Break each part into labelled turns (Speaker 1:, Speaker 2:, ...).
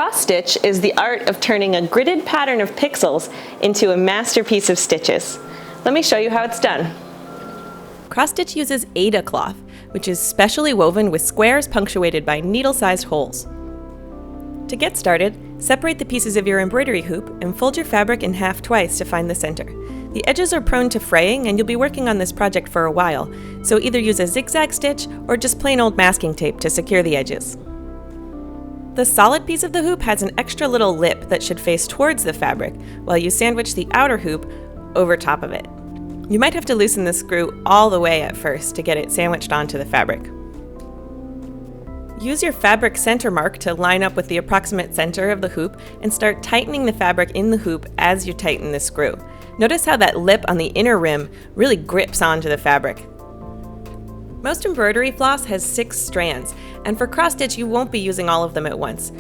Speaker 1: Cross-stitch is the art of turning a gridded pattern of pixels into a masterpiece of stitches. Let me show you how it's done.
Speaker 2: Cross-stitch uses Aida cloth, which is specially woven with squares punctuated by needle-sized holes. To get started, separate the pieces of your embroidery hoop and fold your fabric in half twice to find the center. The edges are prone to fraying and you'll be working on this project for a while, so either use a zigzag stitch or just plain old masking tape to secure the edges. The solid piece of the hoop has an extra little lip that should face towards the fabric, while you sandwich the outer hoop over top of it. You might have to loosen the screw all the way at first to get it sandwiched onto the fabric. Use your fabric center mark to line up with the approximate center of the hoop and start tightening the fabric in the hoop as you tighten the screw. Notice how that lip on the inner rim really grips onto the fabric. Most embroidery floss has 6 strands, and for cross-stitch you won't be using all of them at once.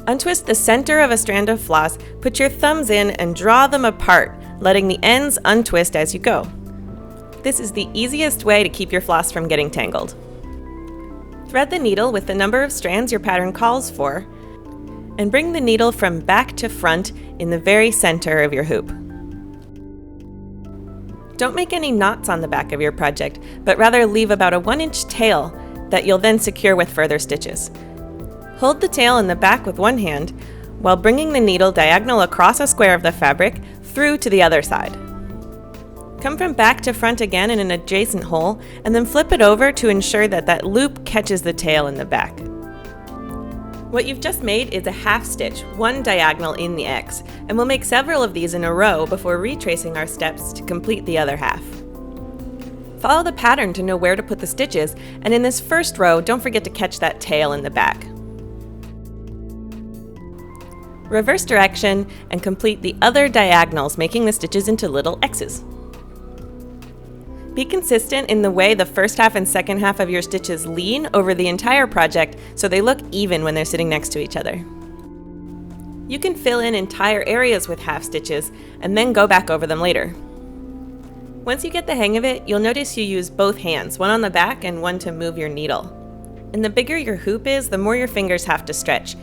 Speaker 2: Untwist the center of a strand of floss, put your thumbs in and draw them apart, letting the ends untwist as you go. This is the easiest way to keep your floss from getting tangled. Thread the needle with the number of strands your pattern calls for, and bring the needle from back to front in the very center of your hoop. Don't make any knots on the back of your project, but rather leave about a 1-inch tail that you'll then secure with further stitches. Hold the tail in the back with one hand, while bringing the needle diagonal across a square of the fabric through to the other side. Come from back to front again in an adjacent hole, and then flip it over to ensure that that loop catches the tail in the back. What you've just made is a half stitch, one diagonal in the X, and we'll make several of these in a row before retracing our steps to complete the other half. Follow the pattern to know where to put the stitches, and in this first row, don't forget to catch that tail in the back. Reverse direction and complete the other diagonals, making the stitches into little X's. Be consistent in the way the first half and second half of your stitches lean over the entire project so they look even when they're sitting next to each other. You can fill in entire areas with half stitches and then go back over them later. Once you get the hang of it, you'll notice you use both hands, one on the back and one to move your needle. And the bigger your hoop is, the more your fingers have to stretch.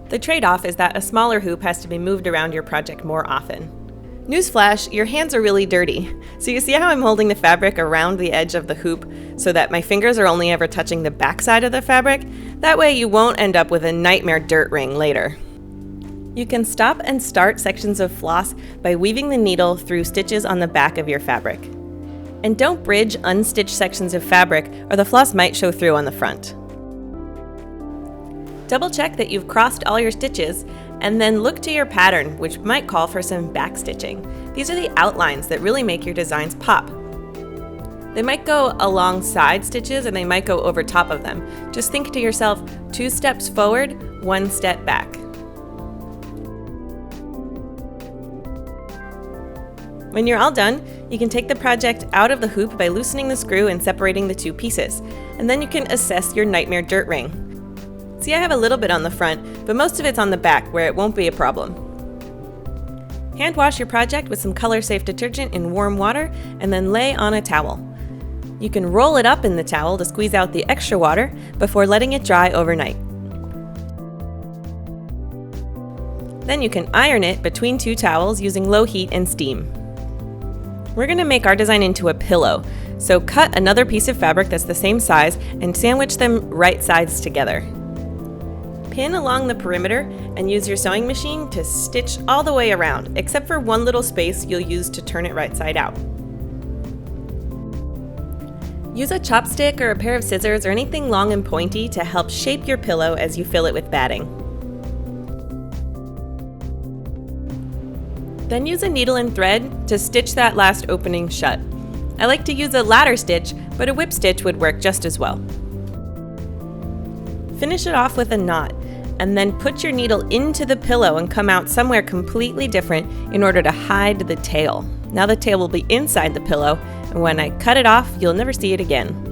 Speaker 2: The trade-off is that a smaller hoop has to be moved around your project more often. Newsflash, your hands are really dirty. So you see how I'm holding the fabric around the edge of the hoop so that my fingers are only ever touching the back side of the fabric? That way you won't end up with a nightmare dirt ring later. You can stop and start sections of floss by weaving the needle through stitches on the back of your fabric. And don't bridge unstitched sections of fabric or the floss might show through on the front. Double check that you've crossed all your stitches and then look to your pattern, which might call for some back stitching. These are the outlines that really make your designs pop. They might go alongside stitches and they might go over top of them. Just think to yourself, 2 steps forward, 1 step back. When you're all done, you can take the project out of the hoop by loosening the screw and separating the 2 pieces. And then you can assess your nightmare dirt ring. See, I have a little bit on the front, but most of it's on the back where it won't be a problem. Hand wash your project with some color-safe detergent in warm water and then lay on a towel. You can roll it up in the towel to squeeze out the extra water before letting it dry overnight. Then you can iron it between 2 towels using low heat and steam. We're going to make our design into a pillow, so cut another piece of fabric that's the same size and sandwich them right sides together. Pin along the perimeter and use your sewing machine to stitch all the way around, except for one little space you'll use to turn it right side out. Use a chopstick or a pair of scissors or anything long and pointy to help shape your pillow as you fill it with batting. Then use a needle and thread to stitch that last opening shut. I like to use a ladder stitch, but a whip stitch would work just as well. Finish it off with a knot, and then put your needle into the pillow and come out somewhere completely different in order to hide the tail. Now the tail will be inside the pillow, and when I cut it off, you'll never see it again.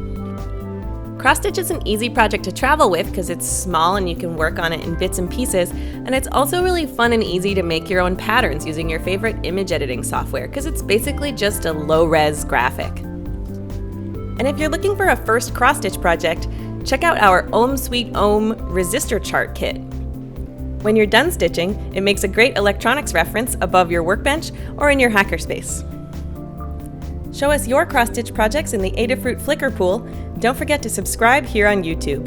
Speaker 2: Cross-stitch is an easy project to travel with because it's small and you can work on it in bits and pieces, and it's also really fun and easy to make your own patterns using your favorite image editing software because it's basically just a low-res graphic. And if you're looking for a first cross-stitch project, check out our Ohm Sweet Ohm resistor chart kit. When you're done stitching, it makes a great electronics reference above your workbench or in your hackerspace. Show us your cross-stitch projects in the Adafruit Flickr pool. Don't forget to subscribe here on YouTube.